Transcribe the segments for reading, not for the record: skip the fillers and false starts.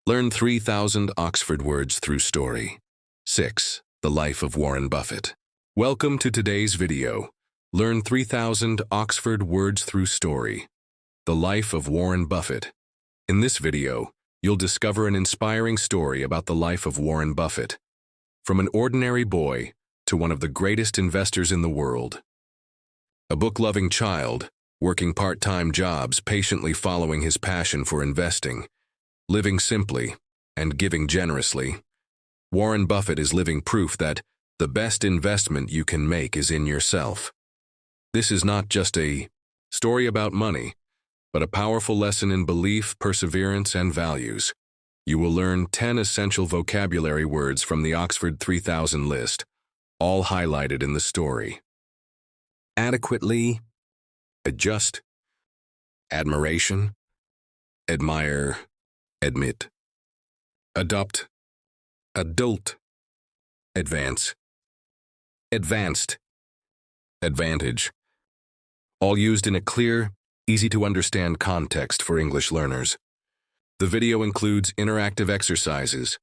Learn 3,000 Oxford words through story. 6. The life of Warren Buffett. Welcome to today's video. Learn 3,000 Oxford words through story. The life of Warren Buffett. In this video, you'll discover an inspiring story about the life of Warren Buffett. From an ordinary boy to one of the greatest investors in the world. A book-loving child, working part-time jobs, patiently following his passion for investing, living simply and giving generously, Warren Buffett is living proof that the best investment you can make is in yourself. This is not just a story about money, but a powerful lesson in belief, perseverance, and values. You will learn 10 essential vocabulary words from the Oxford 3000 list, all highlighted in the story. Adequately, adjust, admiration, admire, admit, adopt, adult, advance, advanced, advantage, all used in a clear, easy-to-understand context for English learners. The video includes interactive exercises,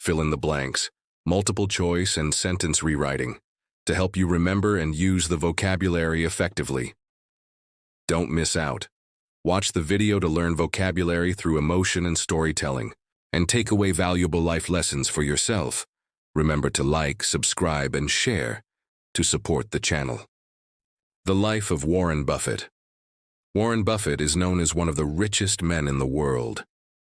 fill in the blanks, multiple choice, and sentence rewriting to help you remember and use the vocabulary effectively. Don't miss out. Watch the video to learn vocabulary through emotion and storytelling, and take away valuable life lessons for yourself. Remember to like, subscribe, and share to support the channel. The life of Warren Buffett. Warren Buffett is known as one of the richest men in the world.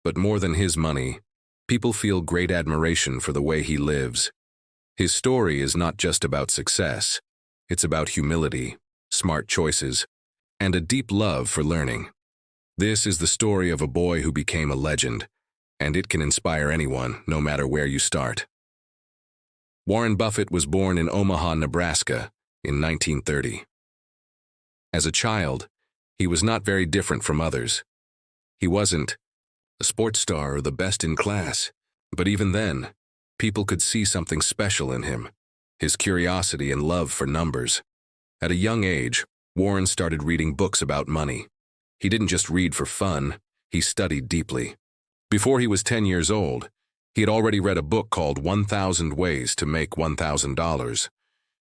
But more than his money, people feel great admiration for the way he lives. His story is not just about success. It's about humility, smart choices, and a deep love for learning. This is the story of a boy who became a legend, and it can inspire anyone, no matter where you start. Warren Buffett was born in Omaha, Nebraska, in 1930. As a child, he was not very different from others. He wasn't a sports star or the best in class, but even then, people could see something special in him, his curiosity and love for numbers. At a young age, Warren started reading books about money. He didn't just read for fun, he studied deeply. Before he was 10 years old, he had already read a book called 1,000 Ways to Make $1,000.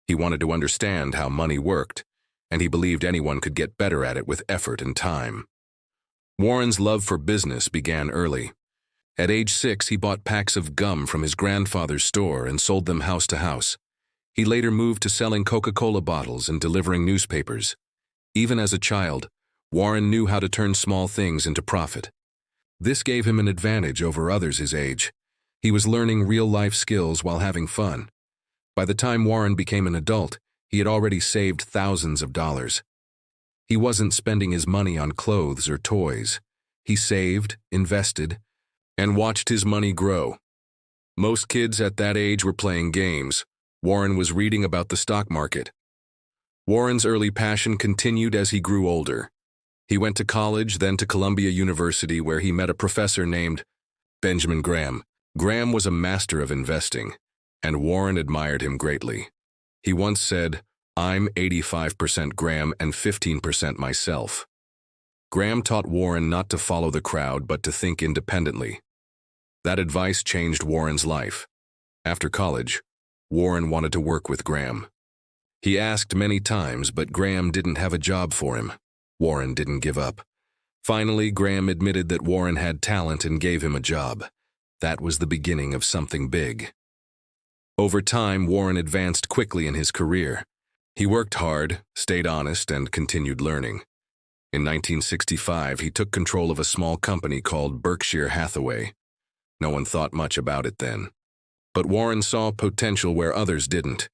He wanted to understand how money worked, and he believed anyone could get better at it with effort and time. Warren's love for business began early. At age 6, he bought packs of gum from his grandfather's store and sold them house to house. He later moved to selling Coca-Cola bottles and delivering newspapers. Even as a child, Warren knew how to turn small things into profit. This gave him an advantage over others his age. He was learning real-life skills while having fun. By the time Warren became an adult, he had already saved thousands of dollars. He wasn't spending his money on clothes or toys. He saved, invested, and watched his money grow. Most kids at that age were playing games. Warren was reading about the stock market. Warren's early passion continued as he grew older. He went to college, then to Columbia University, where he met a professor named Benjamin Graham. Graham was a master of investing, and Warren admired him greatly. He once said, "I'm 85% Graham and 15% myself." Graham taught Warren not to follow the crowd, but to think independently. That advice changed Warren's life. After college, Warren wanted to work with Graham. He asked many times, but Graham didn't have a job for him. Warren didn't give up. Finally, Graham admitted that Warren had talent and gave him a job. That was the beginning of something big. Over time, Warren advanced quickly in his career. He worked hard, stayed honest, and continued learning. In 1965, he took control of a small company called Berkshire Hathaway. No one thought much about it then. But Warren saw potential where others didn't.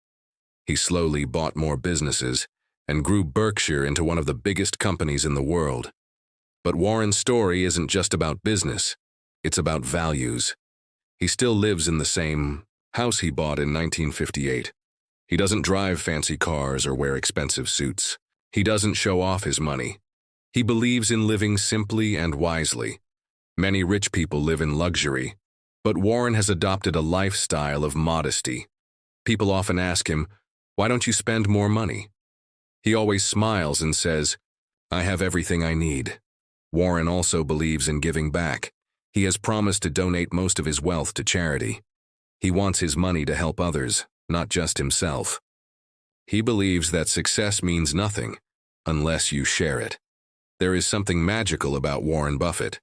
He slowly bought more businesses and grew Berkshire into one of the biggest companies in the world. But Warren's story isn't just about business. It's about values. He still lives in the same house he bought in 1958. He doesn't drive fancy cars or wear expensive suits. He doesn't show off his money. He believes in living simply and wisely. Many rich people live in luxury, but Warren has adopted a lifestyle of modesty. People often ask him, "Why don't you spend more money?" He always smiles and says, "I have everything I need." Warren also believes in giving back. He has promised to donate most of his wealth to charity. He wants his money to help others, not just himself. He believes that success means nothing unless you share it. There is something magical about Warren Buffett.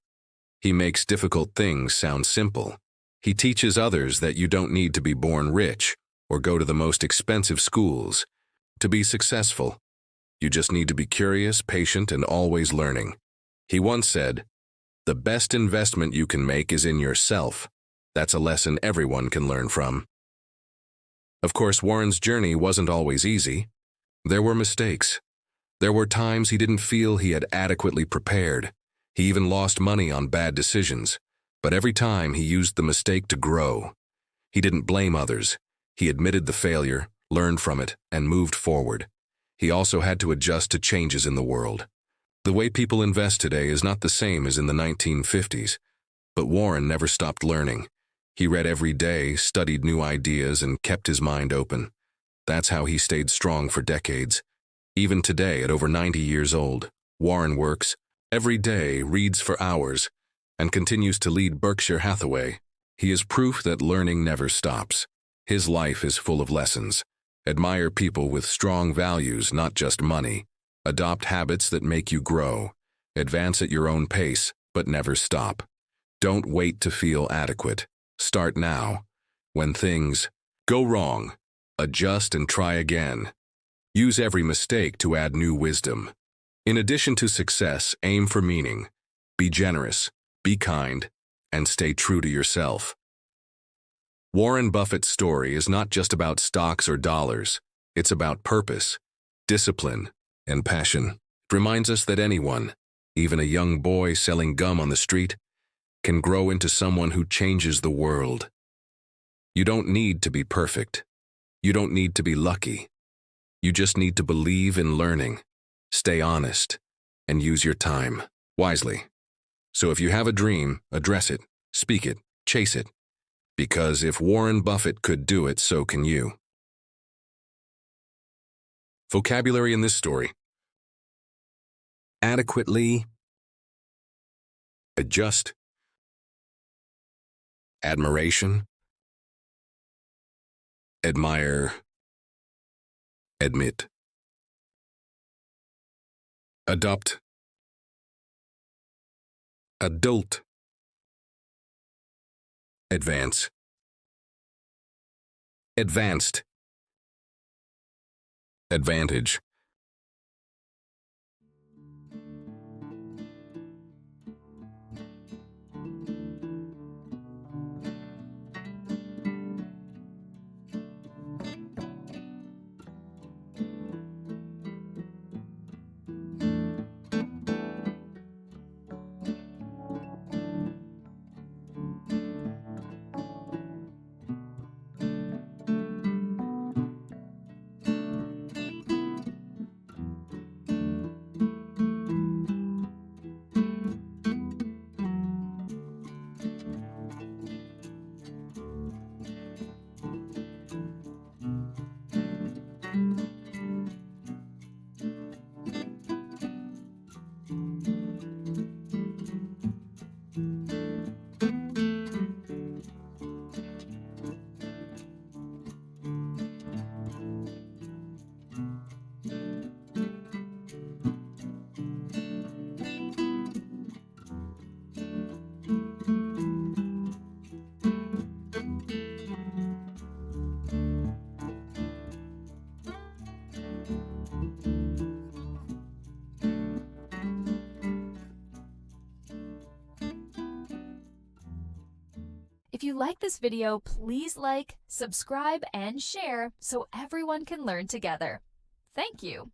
He makes difficult things sound simple. He teaches others that you don't need to be born rich or go to the most expensive schools to be successful. You just need to be curious, patient, and always learning. He once said, "The best investment you can make is in yourself." That's a lesson everyone can learn from. Of course, Warren's journey wasn't always easy. There were mistakes. There were times he didn't feel he had adequately prepared. He even lost money on bad decisions. But every time he used the mistake to grow. He didn't blame others. He admitted the failure, learned from it, and moved forward. He also had to adjust to changes in the world. The way people invest today is not the same as in the 1950s. But Warren never stopped learning. He read every day, studied new ideas, and kept his mind open. That's how he stayed strong for decades. Even today, at over 90 years old, Warren works every day, reads for hours, and continues to lead Berkshire Hathaway. He is proof that learning never stops. His life is full of lessons. Admire people with strong values, not just money. Adopt habits that make you grow. Advance at your own pace, but never stop. Don't wait to feel adequate. Start now. When things go wrong, adjust and try again. Use every mistake to add new wisdom. In addition to success, aim for meaning. Be generous, be kind, and stay true to yourself. Warren Buffett's story is not just about stocks or dollars. It's about purpose, discipline, and passion. It reminds us that anyone, even a young boy selling gum on the street, can grow into someone who changes the world. You don't need to be perfect. You don't need to be lucky. You just need to believe in learning, stay honest, and use your time wisely. So if you have a dream, address it, speak it, chase it. Because if Warren Buffett could do it, so can you. Vocabulary in this story: adequately, adjust, admiration, admire, admit, adopt, adult, advance, advanced, advantage. If you like this video, please like, subscribe, and share so everyone can learn together. Thank you.